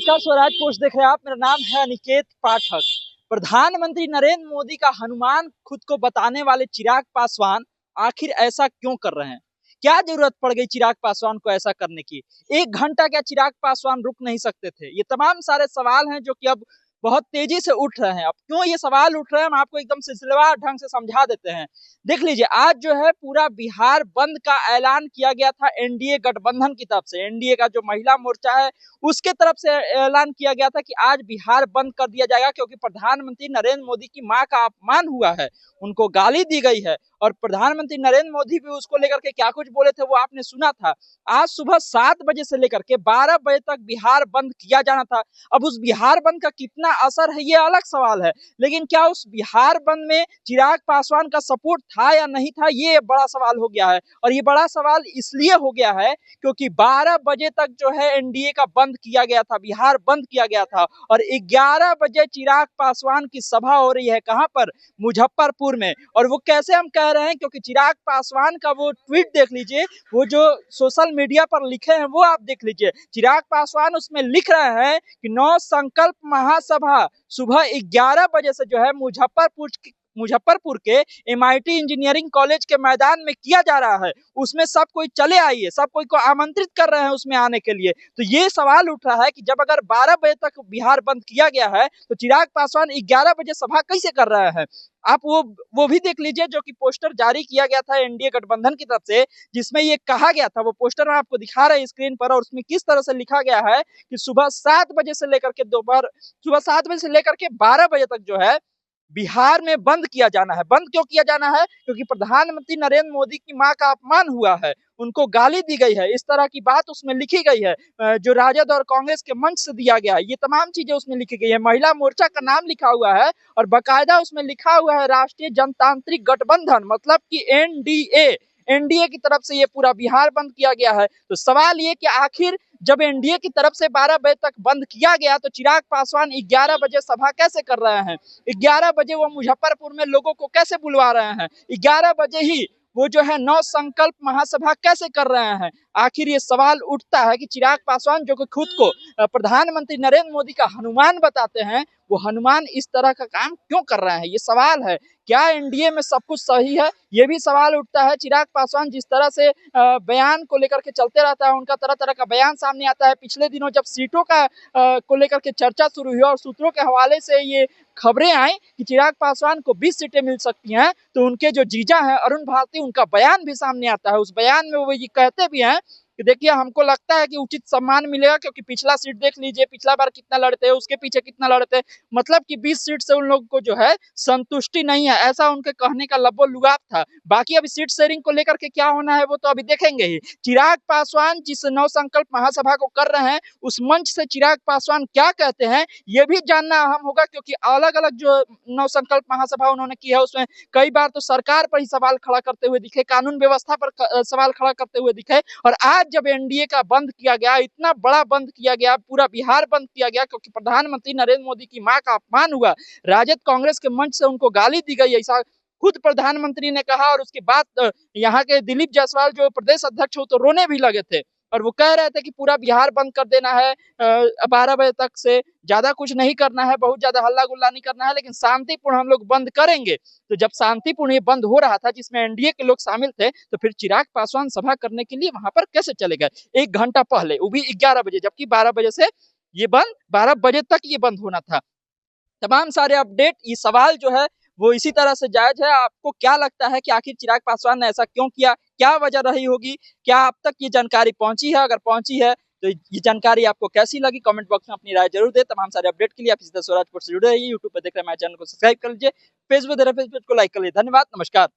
नमस्कार, स्वराज पोस्ट देख रहे हैं आप। मेरा नाम है अनिकेत पाठक। प्रधानमंत्री नरेंद्र मोदी का हनुमान खुद को बताने वाले चिराग पासवान आखिर ऐसा क्यों कर रहे हैं? क्या जरूरत पड़ गई चिराग पासवान को ऐसा करने की? 1 घंटा क्या चिराग पासवान रुक नहीं सकते थे? ये तमाम सारे सवाल हैं जो कि अब बहुत तेजी से उठ रहे हैं। अब क्यों ये सवाल उठ रहे हैं, हम आपको एकदम सिलसिलेवार ढंग से समझा देते हैं। देख लीजिए, आज जो है पूरा बिहार बंद का ऐलान किया गया था एनडीए गठबंधन की तरफ से। एनडीए का जो महिला मोर्चा है उसके तरफ से ऐलान किया गया था कि आज बिहार बंद कर दिया जाएगा, क्योंकि प्रधानमंत्री नरेंद्र मोदी की मां का अपमान हुआ है, उनको गाली दी गई है। और प्रधानमंत्री नरेंद्र मोदी भी उसको लेकर के क्या कुछ बोले थे वो आपने सुना था। आज सुबह 7 बजे से लेकर के 12 बजे तक बिहार बंद किया जाना था। अब उस बिहार बंद का कितना असर है ये अलग सवाल है, लेकिन क्या उस बिहार बंद में चिराग पासवान का सपोर्ट था या नहीं था, ये बड़ा सवाल हो गया है। और ये बड़ा सवाल इसलिए हो गया है क्योंकि 12 बजे तक जो है एनडीए का बंद किया गया था, बिहार बंद किया गया था। और 11 बजे चिराग पासवान की सभा हो रही है, कहां पर? मुजफ्फरपुर में। और वो कैसे हम कह रहे हैं, क्योंकि चिराग पासवान का वो ट्वीट देख लीजिए, वो जो सोशल मीडिया पर लिखे हैं वो आप देख लीजिए। चिराग पासवान उसमें लिख रहे हैं कि 9 संकल्प महासभा सुबह 11 बजे से जो है मुजफ्फरपुर के एमआईटी इंजीनियरिंग कॉलेज के मैदान में किया जा रहा है। उसमें सब कोई चले आइए, सब कोई को आमंत्रित कर रहे हैं उसमें आने के लिए। तो ये सवाल उठ रहा है कि जब अगर 12 बजे तक बिहार बंद किया गया है तो चिराग पासवान 11 बजे सभा कैसे कर रहे हैं? आप वो भी देख लीजिए, जो कि पोस्टर जारी किया गया था एनडीए गठबंधन की तरफ से, जिसमें ये कहा गया था। वो पोस्टर मैं आपको दिखा रहे हैं स्क्रीन पर, और उसमें किस तरह से लिखा गया है कि सुबह 7 बजे से लेकर के 12 बजे तक जो है बिहार में बंद किया जाना है। बंद क्यों किया जाना है? क्योंकि प्रधानमंत्री नरेंद्र मोदी की मां का अपमान हुआ है, उनको गाली दी गई है, इस तरह की बात उसमें लिखी गई है। जो राजद और कांग्रेस के मंच से दिया गया है, ये तमाम चीजें उसमें लिखी गई है। महिला मोर्चा का नाम लिखा हुआ है और बाकायदा उसमें लिखा हुआ है राष्ट्रीय जनतांत्रिक गठबंधन, मतलब कि एनडीए की तरफ से ये पूरा बिहार बंद किया गया है। तो सवाल ये कि आखिर जब एनडीए की तरफ से 12 बजे तक बंद किया गया तो चिराग पासवान 11 बजे सभा कैसे कर रहे हैं? 11 बजे वो मुजफ्फरपुर में लोगों को कैसे बुलवा रहे हैं? 11 बजे ही वो जो है 9 संकल्प महासभा कैसे कर रहे हैं? आखिर ये सवाल उठता है कि चिराग पासवान जो कि खुद को प्रधानमंत्री नरेंद्र मोदी का हनुमान बताते हैं, वो हनुमान इस तरह का काम क्यों कर रहे हैं? ये सवाल है। क्या एनडीए में सब कुछ सही है? ये भी सवाल उठता है। चिराग पासवान जिस तरह से बयान को लेकर के चलते रहता है, उनका तरह तरह का बयान सामने आता है। पिछले दिनों जब सीटों का को लेकर के चर्चा शुरू हुई और सूत्रों के हवाले से ये खबरें आई कि चिराग पासवान को 20 सीटें मिल सकती हैं, तो उनके जो जीजा हैं अरुण भारती, उनका बयान भी सामने आता है। उस बयान में वो ये कहते भी हैं कि देखिए, हमको लगता है कि उचित सम्मान मिलेगा, क्योंकि पिछला सीट देख लीजिए, पिछला बार कितना लड़ते हैं, उसके पीछे कितना लड़ते हैं। मतलब कि 20 सीट से उन लोगों को जो है संतुष्टि नहीं है, ऐसा उनके कहने का लब्बो लुगाब था। बाकी अभी सीट शेयरिंग को लेकर के क्या होना है वो तो अभी देखेंगे ही। चिराग पासवान जिस 9 संकल्प महासभा को कर रहे हैं, उस मंच से चिराग पासवान क्या कहते हैं ये भी जानना अहम होगा, क्योंकि अलग अलग जो 9 संकल्प महासभा उन्होंने की है उसमें कई बार तो सरकार पर ही सवाल खड़ा करते हुए दिखे, कानून व्यवस्था पर सवाल खड़ा करते हुए दिखे। और आज जब एनडीए का बंद किया गया, इतना बड़ा बंद किया गया, पूरा बिहार बंद किया गया, क्योंकि प्रधानमंत्री नरेंद्र मोदी की मां का अपमान हुआ, राजद कांग्रेस के मंच से उनको गाली दी गई, ऐसा खुद प्रधानमंत्री ने कहा। और उसके बाद यहाँ के दिलीप जायसवाल जो प्रदेश अध्यक्ष हो तो रोने भी लगे थे, और वो कह रहे थे कि पूरा बिहार बंद कर देना है, 12 बजे तक से ज्यादा कुछ नहीं करना है, बहुत ज्यादा हल्ला गुल्ला नहीं करना है, लेकिन शांतिपूर्ण हम लोग बंद करेंगे। तो जब शांतिपूर्ण ये बंद हो रहा था, जिसमें एनडीए के लोग शामिल थे, तो फिर चिराग पासवान सभा करने के लिए वहां पर कैसे चले गए 1 घंटा पहले, वो भी 11 बजे, जबकि 12 बजे से ये बंद, 12 बजे तक ये बंद होना था। तमाम सारे अपडेट, ये सवाल जो है वो इसी तरह से जायज है। आपको क्या लगता है कि आखिर चिराग पासवान ने ऐसा क्यों किया? क्या वजह रही होगी? क्या अब तक ये जानकारी पहुंची है? अगर पहुंची है तो ये जानकारी आपको कैसी लगी? कमेंट बॉक्स में अपनी राय जरूर दें। तमाम सारे अपडेट के लिए आप इसी तरह स्वराज पोस्ट से जुड़े रहिए। यूट्यूब पर देख रहे हैं, हमारे चैनल को सब्सक्राइब कर लीजिए। फेसबुक देख रहे हैं, फेसबुक को लाइक कर लीजिए। धन्यवाद, नमस्कार।